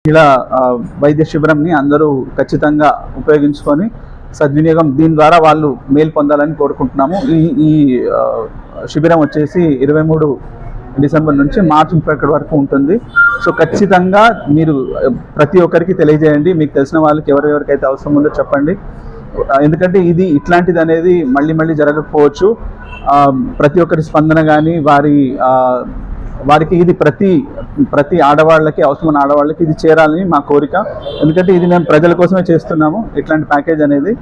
ఇలా వైద్య శిబిరంని అందరూ ఖచ్చితంగా ఉపయోగించుకొని సద్వినియోగం దీని ద్వారా వాళ్ళు మేలు పొందాలని కోరుకుంటున్నాము. ఈ శిబిరం వచ్చేసి 23 డిసెంబర్ నుంచి మార్చి 31 వరకు ఉంటుంది. సో ఖచ్చితంగా మీరు ప్రతి ఒక్కరికి తెలియజేయండి. మీకు తెలిసిన వాళ్ళకి ఎవరెవరికైతే అవసరం ఉందో చెప్పండి. ఎందుకంటే ఇది ఇట్లాంటిది అనేది మళ్ళీ జరగకపోవచ్చు. ప్రతి ఒక్కరి స్పందన కానీ వారికి ఇది ప్రతి ఆడవాళ్ళకి అవసరమైన ఆడవాళ్ళకి ఇది చేరాలని మా కోరిక. ఎందుకంటే ఇది మేము ప్రజల కోసమే చేస్తున్నాము. ఇట్లాంటి ప్యాకేజ్ అనేది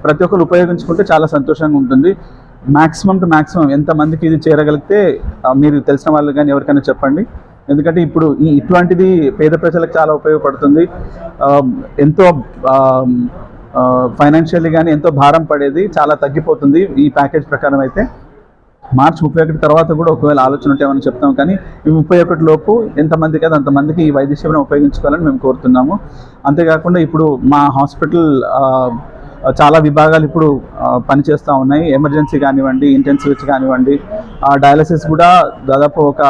ప్రతి ఒక్కరు ఉపయోగించుకుంటే చాలా సంతోషంగా ఉంటుంది. మ్యాక్సిమం టు మ్యాక్సిమం ఎంతమందికి ఇది చేరగలిగితే మీరు తెలిసిన వాళ్ళు కానీ ఎవరికైనా చెప్పండి. ఎందుకంటే ఇప్పుడు ఇట్లాంటిది పేద ప్రజలకు చాలా ఉపయోగపడుతుంది. ఎంతో ఫైనాన్షియల్లీ కానీ ఎంతో భారం పడేది చాలా తగ్గిపోతుంది ఈ ప్యాకేజ్ ప్రకారం. అయితే మార్చి 31 తర్వాత కూడా ఒకవేళ ఆలోచన ఉంటే ఏమని చెప్తాం. కానీ ఈ 31 లోపు ఎంతమందికి అది అంతమందికి ఈ వైద్య శిబిరం ఉపయోగించుకోవాలని మేము కోరుతున్నాము. అంతేకాకుండా ఇప్పుడు మా హాస్పిటల్ చాలా విభాగాలు ఇప్పుడు పనిచేస్తూ ఉన్నాయి. ఎమర్జెన్సీ కానివ్వండి, ఇంటెన్సివ్స్ కానివ్వండి, డయాలసిస్ కూడా దాదాపు ఒక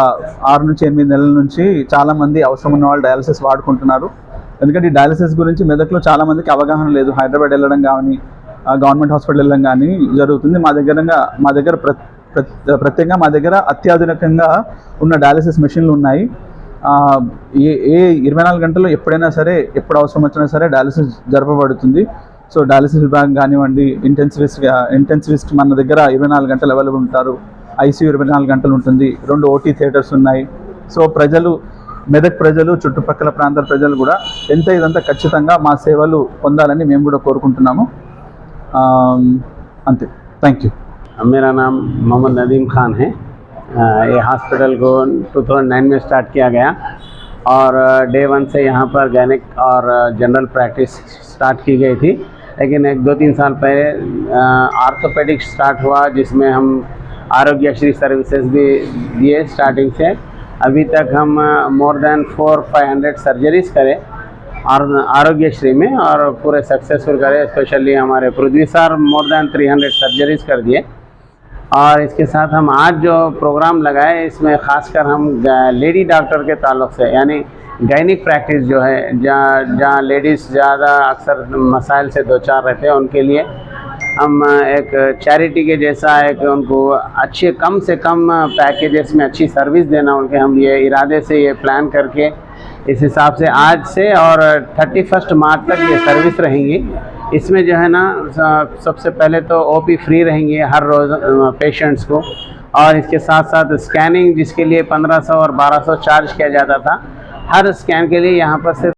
6 నుంచి 8 నెలల నుంచి చాలామంది అవసరం ఉన్న వాళ్ళు డయాలసిస్ వాడుకుంటున్నారు. ఎందుకంటే ఈ డయాలసిస్ గురించి మెదక్లో చాలామందికి అవగాహన లేదు. హైదరాబాద్ వెళ్ళడం కానీ గవర్నమెంట్ హాస్పిటల్ వెళ్ళడం కానీ జరుగుతుంది. మా దగ్గర ప్రత్యేకంగా మా దగ్గర అత్యాధునికంగా ఉన్న డయాలసిస్ మెషిన్లు ఉన్నాయి. ఏ 24 గంటల్లో ఎప్పుడైనా సరే, ఎప్పుడు అవసరం వచ్చినా సరే డయాలసిస్ జరపబడుతుంది. సో డయాలసిస్ విభాగం కానివ్వండి, ఇంటెన్సివిస్ట్ మన దగ్గర 24 గంటలు అవైలబుల్ ఉంటారు. ఐసీయూ 24 గంటలు ఉంటుంది. 2 ఓటీ థియేటర్స్ ఉన్నాయి. సో మెదక్ ప్రజలు, చుట్టుపక్కల ప్రాంతాల ప్రజలు కూడా ఇదంతా ఖచ్చితంగా మా సేవలు పొందాలని మేము కూడా కోరుకుంటున్నాము. అంతే. Thank you. मेरा नाम मोहम्मद नदीम खान है। ये हॉस्पिटल को 2009 में स्टार्ट किया गया और डे 1 से यहाँ पर गैनिक और जनरल प्रैक्टिस स्टार्ट की गई थी। लेकिन 1-2-3 साल पहले आर्थोपेडिक स्टार्ट हुआ, जिसमें हम आरोग्यश्री सर्विसेज भी दिए स्टार्टिंग से। अभी तक हम मोर देन 400-500 सर्जरीज करें और आरोग्यश्री में, और पूरे सक्सेसफुल करे। स्पेशली हमारे पृथ्वी सर मोर देन 300 सर्जरीज कर दिए। और इसके साथ हम आज जो प्रोग्राम लगाए, इसमें ख़ासकर हम लेडी डॉक्टर के ताल्लुक़ से, यानी गायनिक प्रैक्टिस जो है, जहाँ लेडीज़ ज़्यादा अक्सर मसाइल से दो चार रहते हैं, उनके लिए हम एक चैरिटी के जैसा उनको अच्छे कम से कम पैकेजेस में अच्छी सर्विस देना, उनके हम ये इरादे से ये प्लान करके इस हिसाब से आज से और 31 मार्च तक ये सर्विस रहेंगी। इसमें जो है ना, सबसे पहले तो ओपी फ्री रहेंगी हर रोज़ पेशेंट्स को, और इसके साथ साथ स्कैनिंग, जिसके लिए 1500 और 1200 चार्ज किया जाता था, हर स्कैन के लिए यहाँ पर से